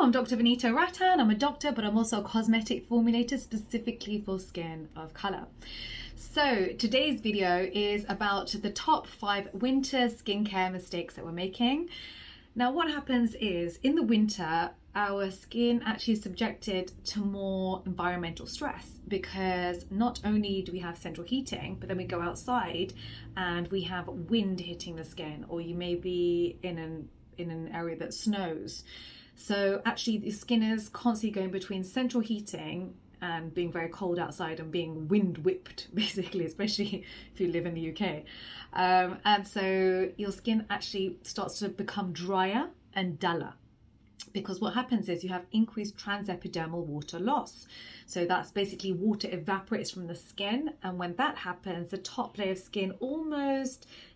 I'm Dr. Vanita Rattan. I'm a doctor, but I'm also a cosmetic formulator specifically for skin of color. So today's video is about the top 5 winter skincare mistakes that we're making. Now what happens is in the winter, our skin actually is subjected to more environmental stress because not only do we have central heating, but then we go outside and we have wind hitting the skin, or you may be in an area that snows. So actually the skin is constantly going between central heating and being very cold outside and being wind whipped, basically, especially if you live in the UK. And so your skin actually starts to become drier and duller, because what happens is you have increased transepidermal water loss. So that's basically water evaporates from the skin, and when that happens, the top layer of skin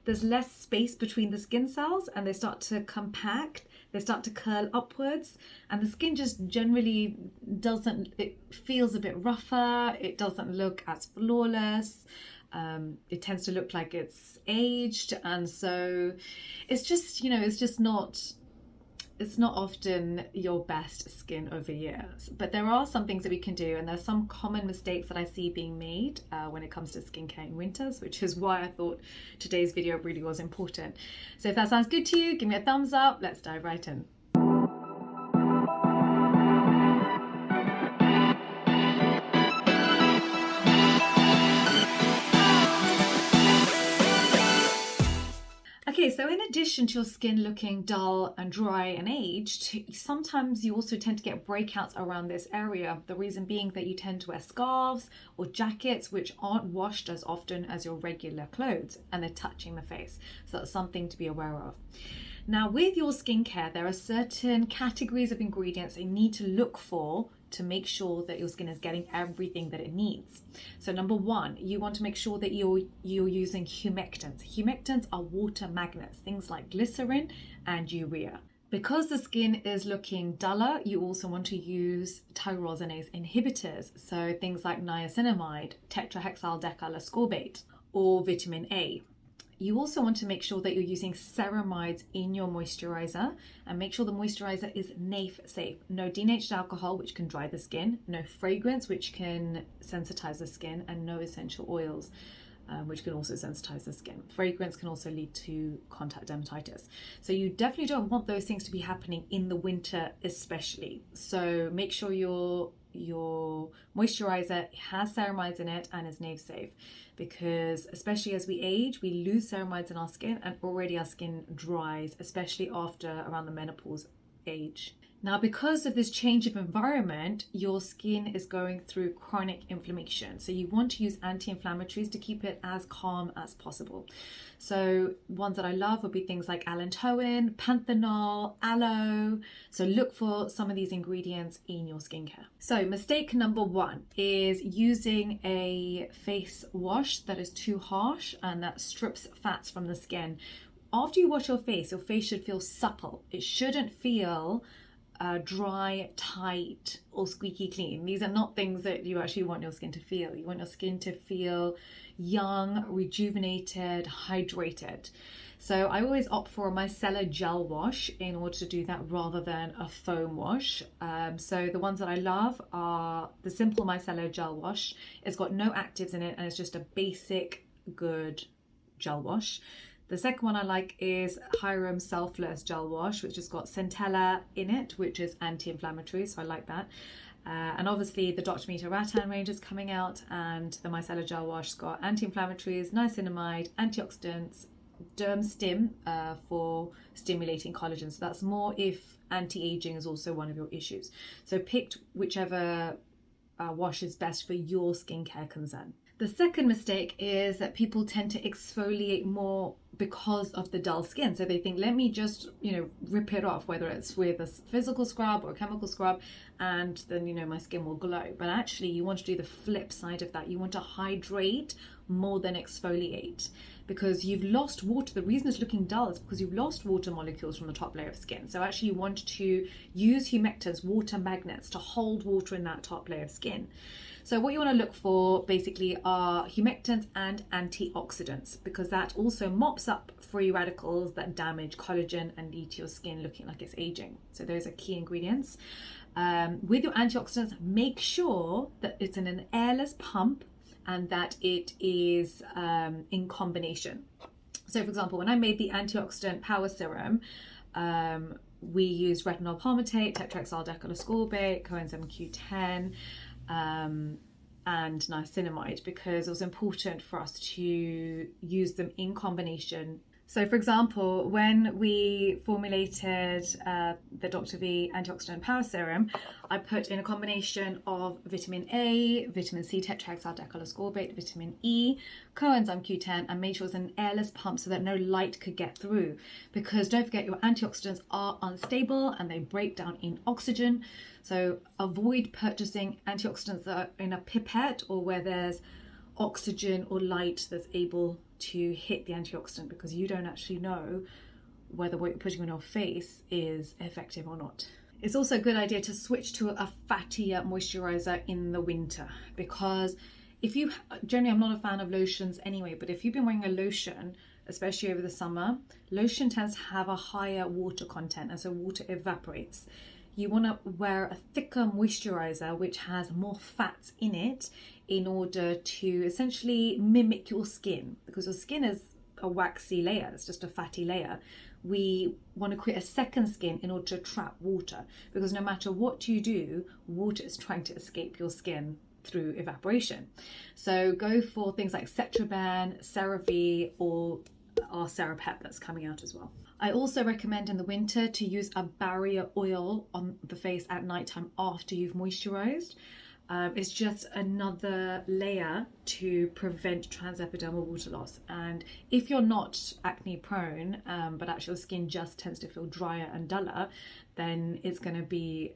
there's less space between the skin cells and they start to compact, they start to curl upwards, and the skin just generally it feels a bit rougher, it doesn't look as flawless. It tends to look like it's aged, and so it's just it's not often your best skin over years. But there are some things that we can do, and there's some common mistakes that I see being made when it comes to skincare in winters, which is why I thought today's video really was important. So if that sounds good to you, give me a thumbs up. Let's dive right in. Okay, so in addition to your skin looking dull and dry and aged, sometimes you also tend to get breakouts around this area. The reason being that you tend to wear scarves or jackets which aren't washed as often as your regular clothes, and they're touching the face. So that's something to be aware of. Now with your skincare, there are certain categories of ingredients that you need to look for to make sure that your skin is getting everything that it needs. So number 1, you want to make sure that you're using humectants. Humectants are water magnets, things like glycerin and urea. Because the skin is looking duller, you also want to use tyrosinase inhibitors, so things like niacinamide, tetrahexyl decaloscorbate, or vitamin A. You also want to make sure that you're using ceramides in your moisturiser, and make sure the moisturiser is NAF safe. No denatured alcohol, which can dry the skin, no fragrance, which can sensitize the skin, and no essential oils, which can also sensitize the skin. Fragrance can also lead to contact dermatitis. So you definitely don't want those things to be happening in the winter especially. So make sure your moisturizer has ceramides in it and is NAF safe, because especially as we age, we lose ceramides in our skin, and already our skin dries, especially after around the menopause age. Now, because of this change of environment, your skin is going through chronic inflammation. So you want to use anti-inflammatories to keep it as calm as possible. So ones that I love would be things like allantoin, panthenol, aloe. So look for some of these ingredients in your skincare. So mistake number 1 is using a face wash that is too harsh and that strips fats from the skin. After you wash your face should feel supple. It shouldn't feel dry, tight, or squeaky clean. These are not things that you actually want your skin to feel. You want your skin to feel young, rejuvenated, hydrated. So I always opt for a micellar gel wash in order to do that rather than a foam wash. So the ones that I love are the simple micellar gel wash. It's got no actives in it, and it's just a basic good gel wash. The second one I like is Hyrum Selfless Gel Wash, which has got centella in it, which is anti-inflammatory, so I like that. And obviously the Dr. Vanita Rattan range is coming out, and the Micellar Gel Wash has got anti-inflammatories, niacinamide, antioxidants, derm stim for stimulating collagen. So that's more if anti-aging is also one of your issues. So pick whichever wash is best for your skincare concern. The second mistake is that people tend to exfoliate more because of the dull skin. So they think, let me just, rip it off, whether it's with a physical scrub or a chemical scrub, and then, my skin will glow. But actually you want to do the flip side of that. You want to hydrate more than exfoliate, because you've lost water. The reason it's looking dull is because you've lost water molecules from the top layer of skin. So actually you want to use humectants, water magnets, to hold water in that top layer of skin. So what you want to look for basically are humectants and antioxidants, because that also mops traps up free radicals that damage collagen and lead to your skin looking like it's aging. So those are key ingredients. With your antioxidants, make sure that it's in an airless pump and that it is in combination. So for example, when I made the antioxidant power serum, we used retinol palmitate, tetraxyldecylascorbate, coenzyme Q10, and niacinamide, because it was important for us to use them in combination. So for example, when we formulated the Dr. V Antioxidant Power Serum, I put in a combination of vitamin A, vitamin C tetraxyldecylascorbate, vitamin E, coenzyme Q10, and made sure it was an airless pump so that no light could get through. Because don't forget, your antioxidants are unstable and they break down in oxygen. So avoid purchasing antioxidants that are in a pipette or where there's oxygen or light that's able to hit the antioxidant, because you don't actually know whether what you're putting on your face is effective or not. It's also a good idea to switch to a fattier moisturiser in the winter, because if you, generally I'm not a fan of lotions anyway, but if you've been wearing a lotion, especially over the summer, lotion tends to have a higher water content, and so water evaporates. You want to wear a thicker moisturiser which has more fats in it in order to essentially mimic your skin, because your skin is a waxy layer, it's just a fatty layer. We want to create a second skin in order to trap water, because no matter what you do, water is trying to escape your skin through evaporation. So go for things like Cetraban, CeraVe, or our Cera-Pep that's coming out as well. I also recommend in the winter to use a barrier oil on the face at nighttime after you've moisturized. It's just another layer to prevent transepidermal water loss. And if you're not acne prone, but actually your skin just tends to feel drier and duller, then it's going to be,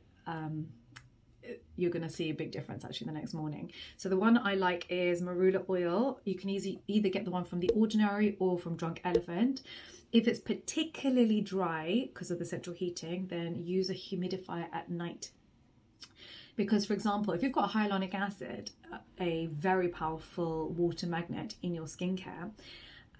you're going to see a big difference actually the next morning. So the one I like is marula oil. You can either get the one from The Ordinary or from Drunk Elephant. If it's particularly dry because of the central heating, then use a humidifier at night. Because, for example, if you've got hyaluronic acid, a very powerful water magnet in your skincare,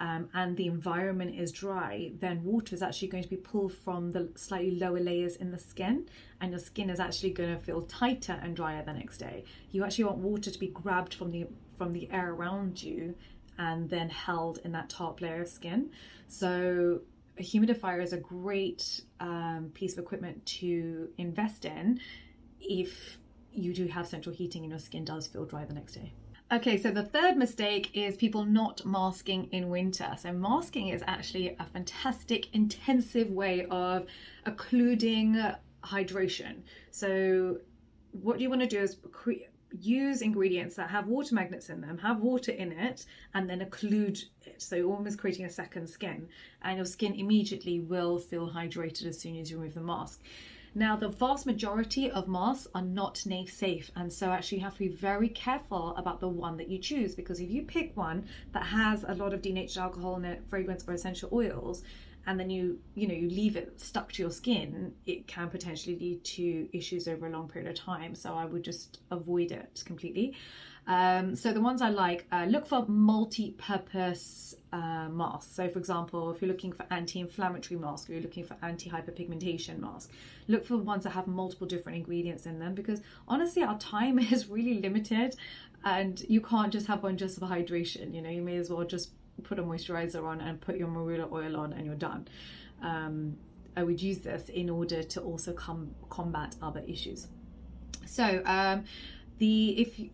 and the environment is dry, then water is actually going to be pulled from the slightly lower layers in the skin, and your skin is actually going to feel tighter and drier the next day. You actually want water to be grabbed from the air around you and then held in that top layer of skin. So a humidifier is a great piece of equipment to invest in if you do have central heating and your skin does feel dry the next day. Okay, so the third mistake is people not masking in winter. So masking is actually a fantastic, intensive way of occluding hydration. So what you want to do is use ingredients that have water magnets in them, have water in it, and then occlude it. So you're almost creating a second skin, and your skin immediately will feel hydrated as soon as you remove the mask. Now, the vast majority of masks are not nail safe, and so actually you have to be very careful about the one that you choose, because if you pick one that has a lot of denatured alcohol in it, fragrance or essential oils, and then you leave it stuck to your skin, it can potentially lead to issues over a long period of time. So I would just avoid it completely. So the ones I like, look for multi-purpose masks. So for example, if you're looking for anti-inflammatory mask, or you're looking for anti-hyperpigmentation mask, look for ones that have multiple different ingredients in them, because honestly our time is really limited and you can't just have one just for hydration. You may as well just put a moisturizer on and put your marula oil on and you're done. I would use this in order to also combat other issues. So if you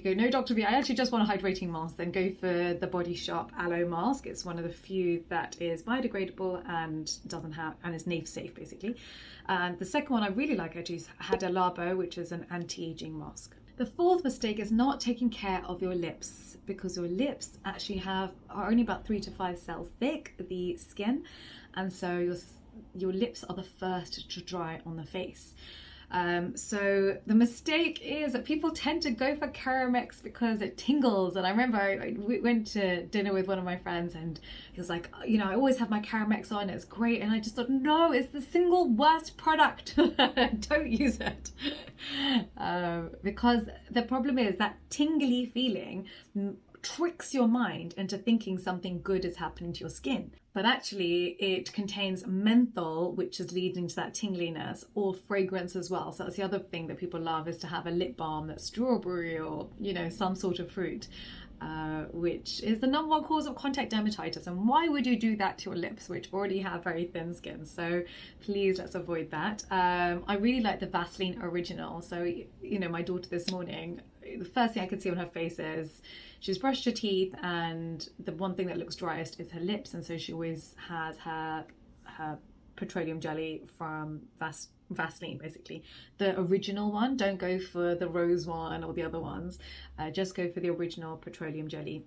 go, no Dr. V, I actually just want a hydrating mask, then go for the Body Shop Aloe Mask. It's one of the few that is biodegradable and is nail safe basically. And the second one I really like actually is Hada Labo, which is an anti-aging mask. The fourth mistake is not taking care of your lips, because your lips actually are only about 3 to 5 cells thick, the skin, and so your lips are the first to dry on the face. So the mistake is that people tend to go for Caramex because it tingles. And I remember I went to dinner with one of my friends and he was like, I always have my Caramex on, it's great. And I just thought, no, it's the single worst product. Don't use it. Because the problem is that tingly feeling tricks your mind into thinking something good is happening to your skin. But actually it contains menthol, which is leading to that tingliness, or fragrance as well. So that's the other thing that people love, is to have a lip balm that's strawberry or, you know, some sort of fruit, which is the number one cause of contact dermatitis. And why would you do that to your lips, which already have very thin skin? So please, let's avoid that. I really like the Vaseline Original. So, you know, my daughter this morning, the first thing I could see on her face is she's brushed her teeth, and the one thing that looks driest is her lips, and so she always has her petroleum jelly from Vaseline, basically the original one. Don't go for the rose one or the other ones, just go for the original petroleum jelly,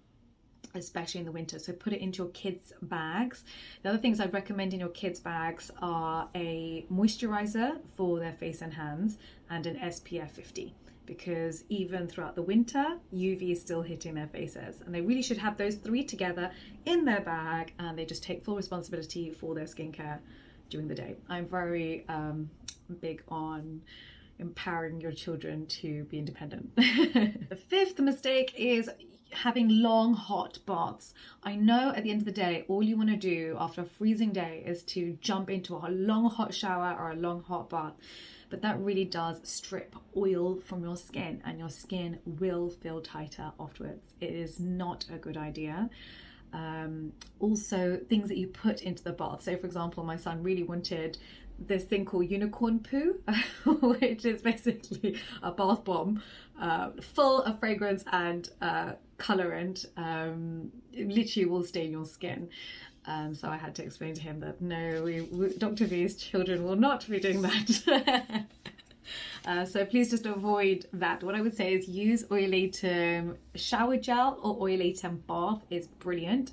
especially in the winter. So put it into your kids' bags. The other things I'd recommend in your kids' bags are a moisturiser for their face and hands and an SPF 50, because even throughout the winter, UV is still hitting their faces, and they really should have those three together in their bag, and they just take full responsibility for their skincare during the day. I'm very big on empowering your children to be independent. The fifth mistake is having long hot baths. I know at the end of the day, all you want to do after a freezing day is to jump into a long hot shower or a long hot bath, but that really does strip oil from your skin, and your skin will feel tighter afterwards. It is not a good idea. Also, things that you put into the bath. So for example, my son really wanted this thing called unicorn poo, which is basically a bath bomb full of fragrance and colorant. It literally will stain your skin. So I had to explain to him that no, Dr. V's children will not be doing that. So please just avoid that. What I would say is use Oilatum shower gel, or Oilatum bath is brilliant,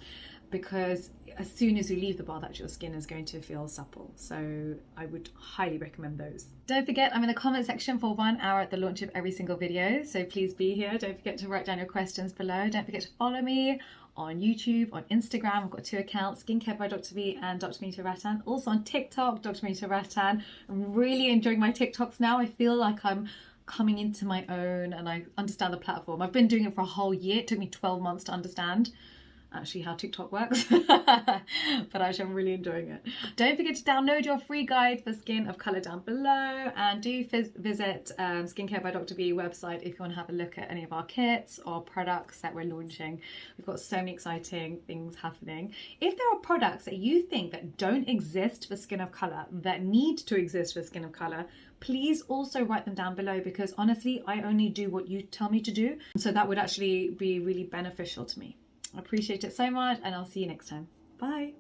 because as soon as you leave the bath, actually your skin is going to feel supple. So I would highly recommend those. Don't forget, I'm in the comment section for 1 hour at the launch of every single video, so please be here. Don't forget to write down your questions below. Don't forget to follow me on YouTube, on Instagram. I've got 2 accounts, Skincare by Dr. V and Dr. Vanita Rattan. Also on TikTok, Dr. Vanita Rattan. I'm really enjoying my TikToks now. I feel like I'm coming into my own and I understand the platform. I've been doing it for a whole year. It took me 12 months to understand actually how TikTok works, but actually I'm really enjoying it. Don't forget to download your free guide for skin of colour down below, and do visit Skincare by Dr. V website if you want to have a look at any of our kits or products that we're launching. We've got so many exciting things happening. If there are products that you think that don't exist for skin of colour, that need to exist for skin of colour, please also write them down below, because honestly I only do what you tell me to do, so that would actually be really beneficial to me. I appreciate it so much, and I'll see you next time. Bye.